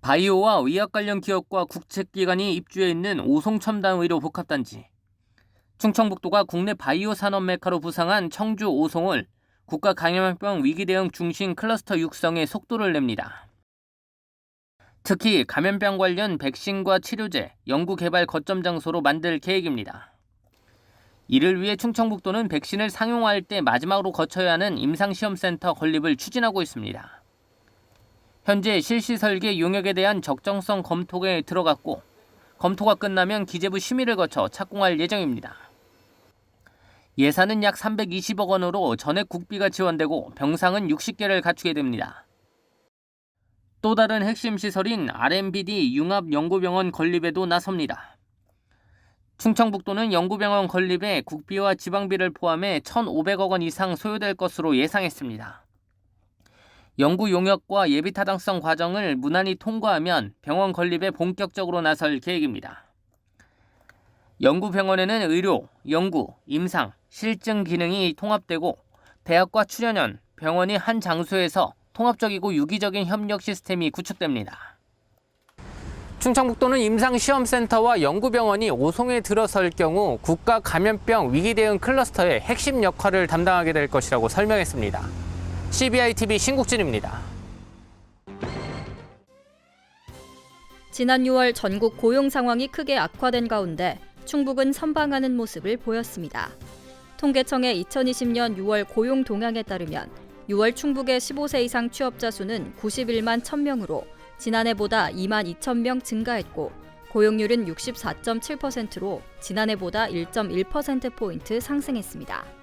바이오와 의학 관련 기업과 국책기관이 입주해 있는 오송첨단의료 복합단지. 충청북도가 국내 바이오 산업 메카로 부상한 청주 오송을 국가 감염병 위기 대응 중심 클러스터 육성에 속도를 냅니다. 특히 감염병 관련 백신과 치료제, 연구 개발 거점 장소로 만들 계획입니다. 이를 위해 충청북도는 백신을 상용화할 때 마지막으로 거쳐야 하는 임상시험센터 건립을 추진하고 있습니다. 현재 실시 설계 용역에 대한 적정성 검토에 들어갔고, 검토가 끝나면 기재부 심의를 거쳐 착공할 예정입니다. 예산은 약 320억 원으로 전액 국비가 지원되고 병상은 60개를 갖추게 됩니다. 또 다른 핵심 시설인 RMBD 융합연구병원 건립에도 나섭니다. 충청북도는 연구병원 건립에 국비와 지방비를 포함해 1,500억 원 이상 소요될 것으로 예상했습니다. 연구 용역과 예비 타당성 과정을 무난히 통과하면 병원 건립에 본격적으로 나설 계획입니다. 연구병원에는 의료, 연구, 임상, 실증 기능이 통합되고 대학과 출연연, 병원이 한 장소에서 통합적이고 유기적인 협력 시스템이 구축됩니다. 충청북도는 임상시험센터와 연구병원이 오송에 들어설 경우 국가 감염병 위기 대응 클러스터의 핵심 역할을 담당하게 될 것이라고 설명했습니다. CBI-TV 신국진입니다. 지난 6월 전국 고용 상황이 크게 악화된 가운데 충북은 선방하는 모습을 보였습니다. 통계청의 2020년 6월 고용 동향에 따르면 6월 충북의 15세 이상 취업자 수는 91만 1000명으로 지난해보다 2만 2000명 증가했고 고용률은 64.7%로 지난해보다 1.1%포인트 상승했습니다.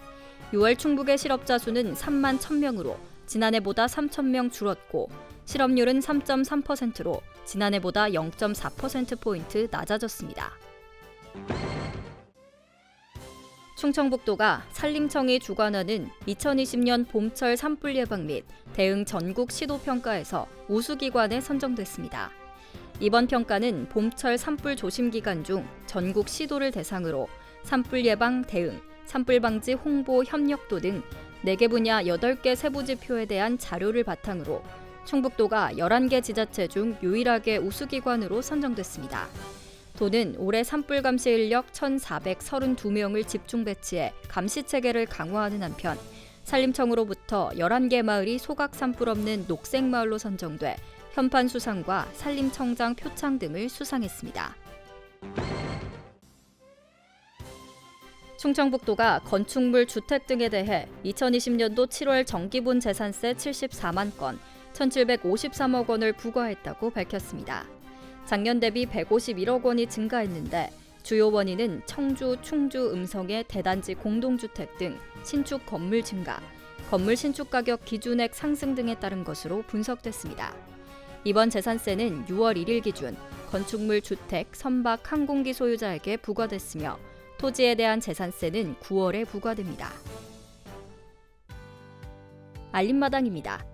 6월 충북의 실업자 수는 3만 1000명으로 지난해보다 3000명 줄었고 실업률은 3.3%로 지난해보다 0.4%포인트 낮아졌습니다. 충청북도가 산림청이 주관하는 2020년 봄철 산불 예방 및 대응 전국 시도평가에서 우수기관에 선정됐습니다. 이번 평가는 봄철 산불 조심 기간 중 전국 시도를 대상으로 산불 예방 대응, 산불 방지 홍보 협력도 등 4개 분야 8개 세부지표에 대한 자료를 바탕으로 충북도가 11개 지자체 중 유일하게 우수기관으로 선정됐습니다. 도는 올해 산불 감시 인력 1,432명을 집중 배치해 감시 체계를 강화하는 한편 산림청으로부터 11개 마을이 소각 산불 없는 녹색 마을로 선정돼 현판 수상과 산림청장 표창 등을 수상했습니다. 충청북도가 건축물, 주택 등에 대해 2020년도 7월 정기분 재산세 74만 건, 1,753억 원을 부과했다고 밝혔습니다. 작년 대비 151억 원이 증가했는데 주요 원인은 청주, 충주, 음성의 대단지 공동주택 등 신축 건물 증가, 건물 신축 가격 기준액 상승 등에 따른 것으로 분석됐습니다. 이번 재산세는 6월 1일 기준 건축물, 주택, 선박, 항공기 소유자에게 부과됐으며 토지에 대한 재산세는 9월에 부과됩니다. 알림마당입니다.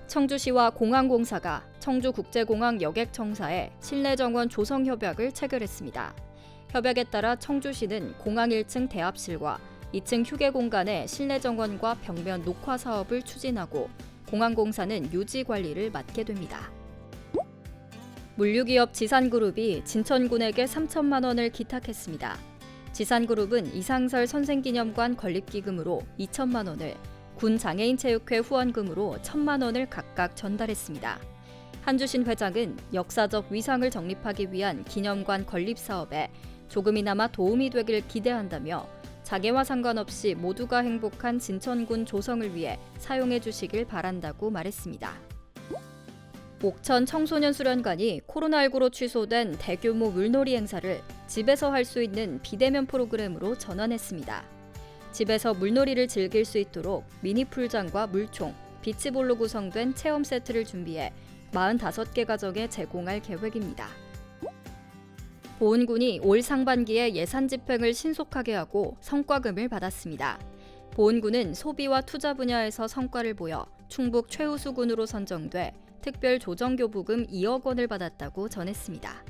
청주시와 공항공사가 청주국제공항 여객청사에 실내정원 조성 협약을 체결했습니다. 협약에 따라 청주시는 공항 1층 대합실과 2층 휴게 공간의 실내정원과 벽면 녹화 사업을 추진하고 공항공사는 유지 관리를 맡게 됩니다. 물류기업 지산그룹이 진천군에게 3천만 원을 기탁했습니다. 지산그룹은 이상설 선생기념관 건립기금으로 2천만 원을, 군장애인체육회 후원금으로 1,000만 원을 각각 전달했습니다. 한주신 회장은 역사적 위상을 정립하기 위한 기념관 건립 사업에 조금이나마 도움이 되길 기대한다며 자계와 상관없이 모두가 행복한 진천군 조성을 위해 사용해 주시길 바란다고 말했습니다. 옥천 청소년 수련관이 코로나19로 취소된 대규모 물놀이 행사를 집에서 할 수 있는 비대면 프로그램으로 전환했습니다. 집에서 물놀이를 즐길 수 있도록 미니 풀장과 물총, 비치볼로 구성된 체험 세트를 준비해 45개 가정에 제공할 계획입니다. 보은군이 올 상반기에 예산 집행을 신속하게 하고 성과금을 받았습니다. 보은군은 소비와 투자 분야에서 성과를 보여 충북 최우수군으로 선정돼 특별 조정교부금 2억 원을 받았다고 전했습니다.